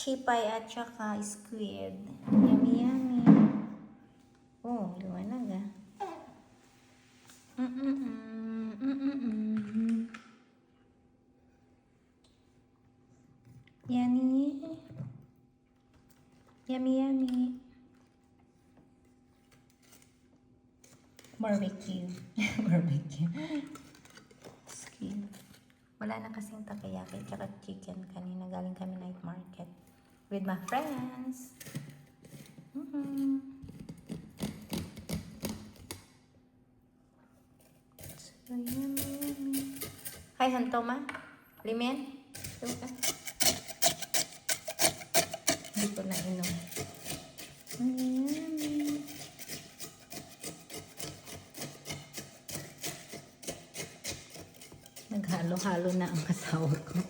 chipay at saka squid. Yummy, yummy. Oh, liwanag ah. Yummy. Yummy, yummy. Barbecue. Barbecue. Squid. Wala na kasing takoyaki tsaka chicken. Kanina galing kami night market with my friends. So yummy, yummy. Hi, Hantoma. Limen. Ito ka. Hindi ko na inom. Yummy. Naghalo-halo na ang asawa ko.